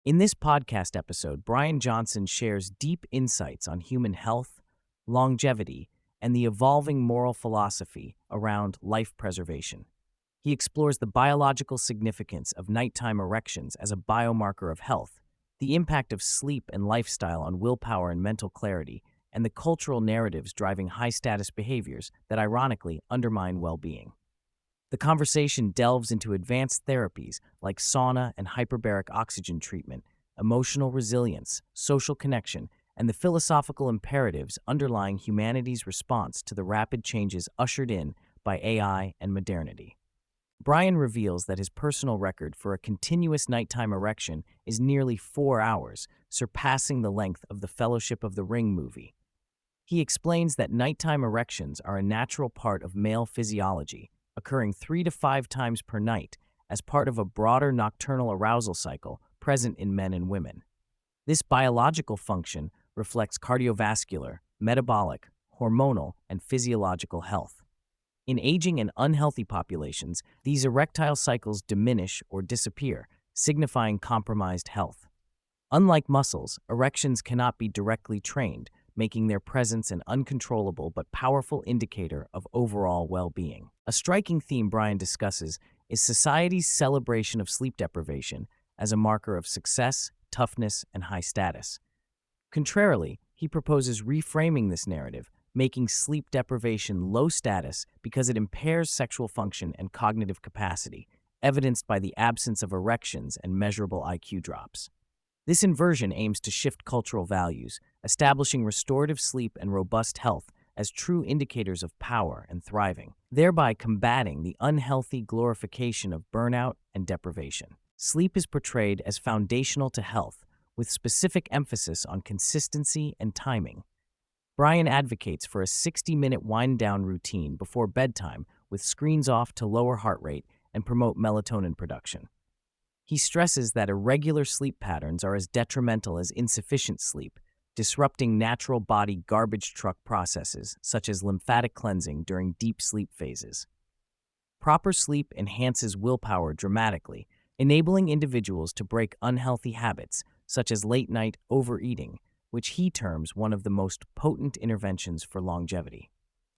In this podcast episode, Bryan Johnson shares deep insights on human health, longevity, and the evolving moral philosophy around life preservation. He explores the biological significance of nighttime erections as a biomarker of health, the impact of sleep and lifestyle on willpower and mental clarity, and the cultural narratives driving high-status behaviors that ironically undermine well-being. The conversation delves into advanced therapies like sauna and hyperbaric oxygen treatment, emotional resilience, social connection, and the philosophical imperatives underlying humanity's response to the rapid changes ushered in by AI and modernity. Bryan reveals that his personal record for a continuous nighttime erection is nearly 4 hours, surpassing the length of the Fellowship of the Ring movie. He explains that nighttime erections are a natural part of male physiology, occurring 3 to 5 times per night as part of a broader nocturnal arousal cycle present in men and women. This biological function reflects cardiovascular, metabolic, hormonal, and physiological health. In aging and unhealthy populations, these erectile cycles diminish or disappear, signifying compromised health. Unlike muscles, erections cannot be directly trained, making their presence an uncontrollable but powerful indicator of overall well-being. A striking theme Bryan discusses is society's celebration of sleep deprivation as a marker of success, toughness, and high status. Contrarily, he proposes reframing this narrative, making sleep deprivation low status because it impairs sexual function and cognitive capacity, evidenced by the absence of erections and measurable IQ drops. This inversion aims to shift cultural values, establishing restorative sleep and robust health as true indicators of power and thriving, thereby combating the unhealthy glorification of burnout and deprivation. Sleep is portrayed as foundational to health, with specific emphasis on consistency and timing. Bryan advocates for a 60-minute wind-down routine before bedtime with screens off to lower heart rate and promote melatonin production. He stresses that irregular sleep patterns are as detrimental as insufficient sleep, disrupting natural body garbage truck processes such as lymphatic cleansing during deep sleep phases. Proper sleep enhances willpower dramatically, enabling individuals to break unhealthy habits such as late-night overeating, which he terms one of the most potent interventions for longevity.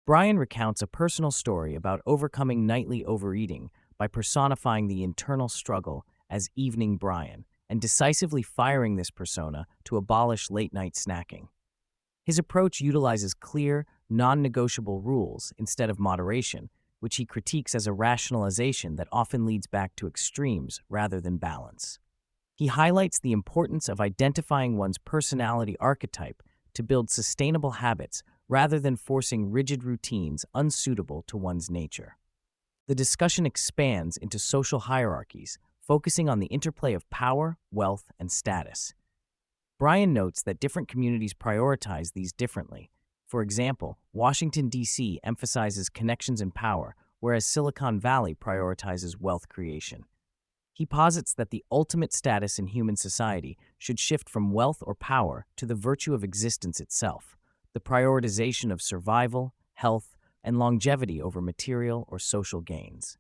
Bryan recounts a personal story about overcoming nightly overeating by personifying the internal struggle as Evening Bryan, and decisively firing this persona to abolish late-night snacking. His approach utilizes clear, non-negotiable rules instead of moderation, which he critiques as a rationalization that often leads back to extremes rather than balance. He highlights the importance of identifying one's personality archetype to build sustainable habits rather than forcing rigid routines unsuitable to one's nature. The discussion expands into social hierarchies, focusing on the interplay of power, wealth, and status. Bryan notes that different communities prioritize these differently. For example, Washington, D.C. emphasizes connections and power, whereas Silicon Valley prioritizes wealth creation. He posits that the ultimate status in human society should shift from wealth or power to the virtue of existence itself, the prioritization of survival, health, and longevity over material or social gains.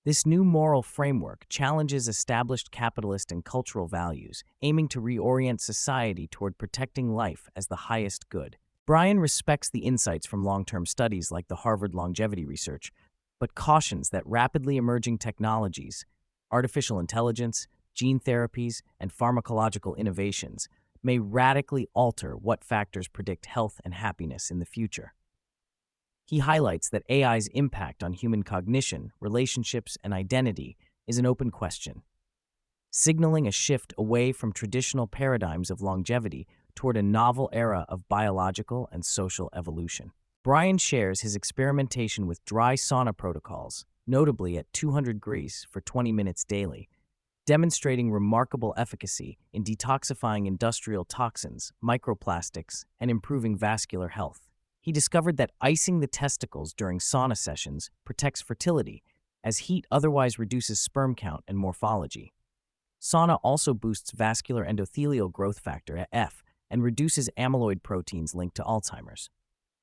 This new moral framework challenges established capitalist and cultural values, aiming to reorient society toward protecting life as the highest good. Bryan respects the insights from long-term studies like the Harvard longevity research, but cautions that rapidly emerging technologies, artificial intelligence, gene therapies, and pharmacological innovations may radically alter what factors predict health and happiness in the future. He highlights that AI's impact on human cognition, relationships, and identity is an open question, signaling a shift away from traditional paradigms of longevity toward a novel era of biological and social evolution. Bryan shares his experimentation with dry sauna protocols, notably at 200 degrees for 20 minutes daily, demonstrating remarkable efficacy in detoxifying industrial toxins, microplastics, and improving vascular health. He discovered that icing the testicles during sauna sessions protects fertility, as heat otherwise reduces sperm count and morphology. Sauna also boosts vascular endothelial growth factor F and reduces amyloid proteins linked to Alzheimer's.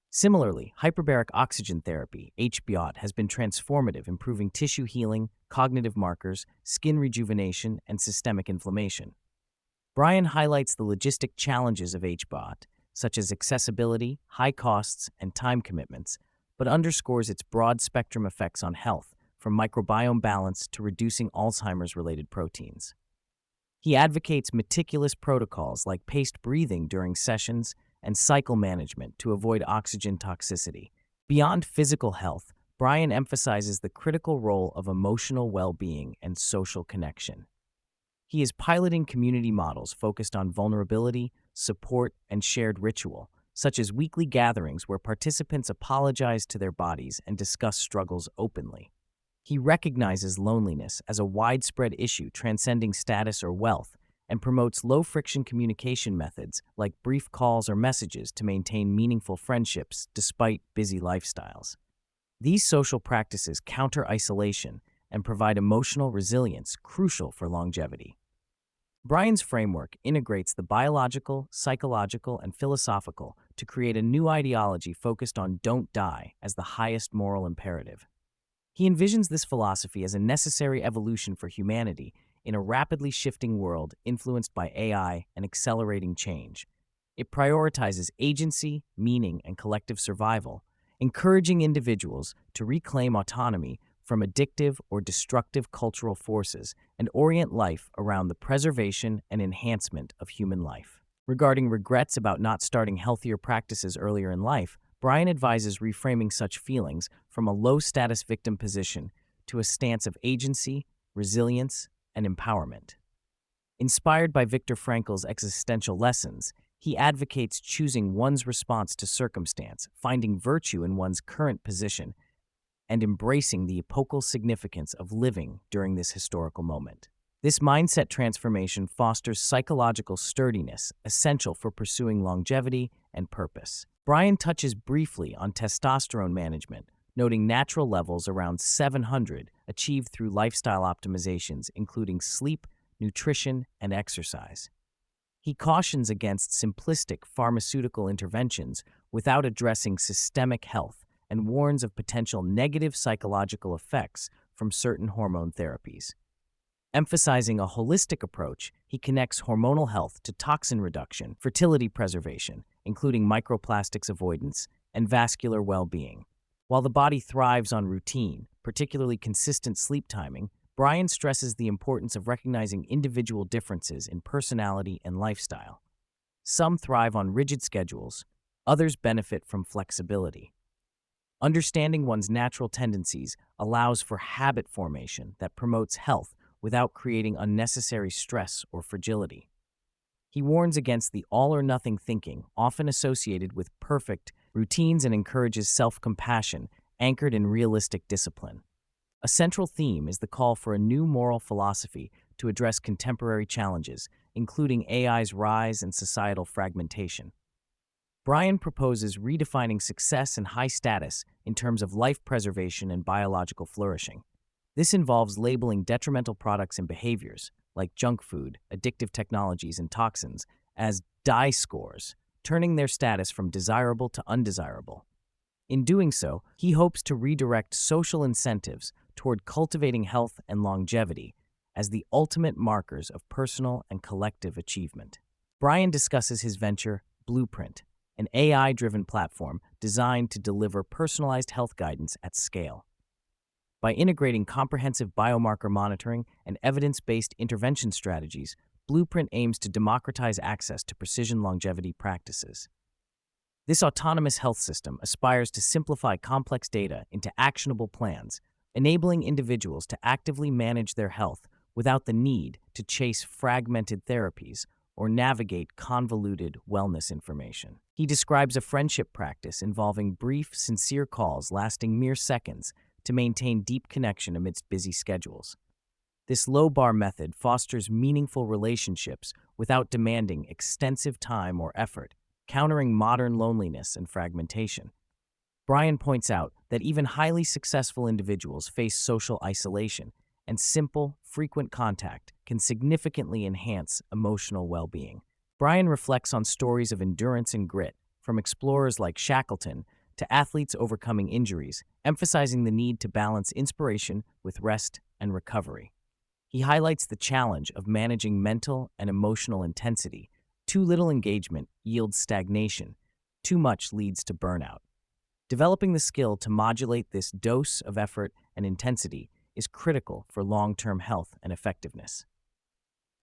Similarly, hyperbaric oxygen therapy, HBOT, has been transformative, improving tissue healing, cognitive markers, skin rejuvenation, and systemic inflammation. Bryan highlights the logistic challenges of HBOT, such as accessibility, high costs, and time commitments, but underscores its broad spectrum effects on health, from microbiome balance to reducing Alzheimer's-related proteins. He advocates meticulous protocols like paced breathing during sessions and cycle management to avoid oxygen toxicity. Beyond physical health, Bryan emphasizes the critical role of emotional well-being and social connection. He is piloting community models focused on vulnerability, support, and shared ritual, such as weekly gatherings where participants apologize to their bodies and discuss struggles openly. He recognizes loneliness as a widespread issue transcending status or wealth and promotes low-friction communication methods like brief calls or messages to maintain meaningful friendships despite busy lifestyles. These social practices counter isolation and provide emotional resilience crucial for longevity. Bryan's framework integrates the biological, psychological, and philosophical to create a new ideology focused on don't die as the highest moral imperative. He envisions this philosophy as a necessary evolution for humanity in a rapidly shifting world influenced by AI and accelerating change. It prioritizes agency, meaning, and collective survival, encouraging individuals to reclaim autonomy from addictive or destructive cultural forces and orient life around the preservation and enhancement of human life. Regarding regrets about not starting healthier practices earlier in life, Bryan advises reframing such feelings from a low-status victim position to a stance of agency, resilience, and empowerment. Inspired by Viktor Frankl's existential lessons, he advocates choosing one's response to circumstance, finding virtue in one's current position, and embracing the epochal significance of living during this historical moment. This mindset transformation fosters psychological sturdiness, essential for pursuing longevity and purpose. Bryan touches briefly on testosterone management, noting natural levels around 700 achieved through lifestyle optimizations, including sleep, nutrition, and exercise. He cautions against simplistic pharmaceutical interventions without addressing systemic health and warns of potential negative psychological effects from certain hormone therapies. Emphasizing a holistic approach, he connects hormonal health to toxin reduction, fertility preservation, including microplastics avoidance, and vascular well-being. While the body thrives on routine, particularly consistent sleep timing, Bryan stresses the importance of recognizing individual differences in personality and lifestyle. Some thrive on rigid schedules, others benefit from flexibility. Understanding one's natural tendencies allows for habit formation that promotes health without creating unnecessary stress or fragility. He warns against the all-or-nothing thinking often associated with perfect routines and encourages self-compassion anchored in realistic discipline. A central theme is the call for a new moral philosophy to address contemporary challenges, including AI's rise and societal fragmentation. Bryan proposes redefining success and high status in terms of life preservation and biological flourishing. This involves labeling detrimental products and behaviors, like junk food, addictive technologies, and toxins, as die scores, turning their status from desirable to undesirable. In doing so, he hopes to redirect social incentives toward cultivating health and longevity as the ultimate markers of personal and collective achievement. Bryan discusses his venture, Blueprint, an AI-driven platform designed to deliver personalized health guidance at scale. By integrating comprehensive biomarker monitoring and evidence-based intervention strategies, Blueprint aims to democratize access to precision longevity practices. This autonomous health system aspires to simplify complex data into actionable plans, enabling individuals to actively manage their health without the need to chase fragmented therapies or navigate convoluted wellness information. He describes a friendship practice involving brief, sincere calls lasting mere seconds to maintain deep connection amidst busy schedules. This low-bar method fosters meaningful relationships without demanding extensive time or effort, countering modern loneliness and fragmentation. Bryan points out that even highly successful individuals face social isolation, and simple, frequent contact can significantly enhance emotional well-being. Bryan reflects on stories of endurance and grit, from explorers like Shackleton to athletes overcoming injuries, emphasizing the need to balance inspiration with rest and recovery. He highlights the challenge of managing mental and emotional intensity. Too little engagement yields stagnation. Too much leads to burnout. Developing the skill to modulate this dose of effort and intensity is critical for long-term health and effectiveness.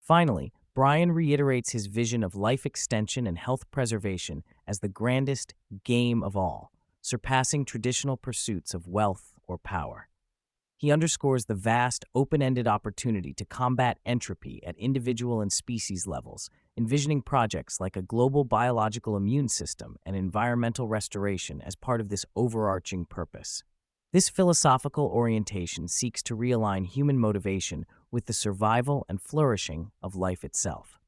Finally, Bryan reiterates his vision of life extension and health preservation as the grandest game of all, surpassing traditional pursuits of wealth or power. He underscores the vast, open-ended opportunity to combat entropy at individual and species levels, envisioning projects like a global biological immune system and environmental restoration as part of this overarching purpose. This philosophical orientation seeks to realign human motivation with the survival and flourishing of life itself.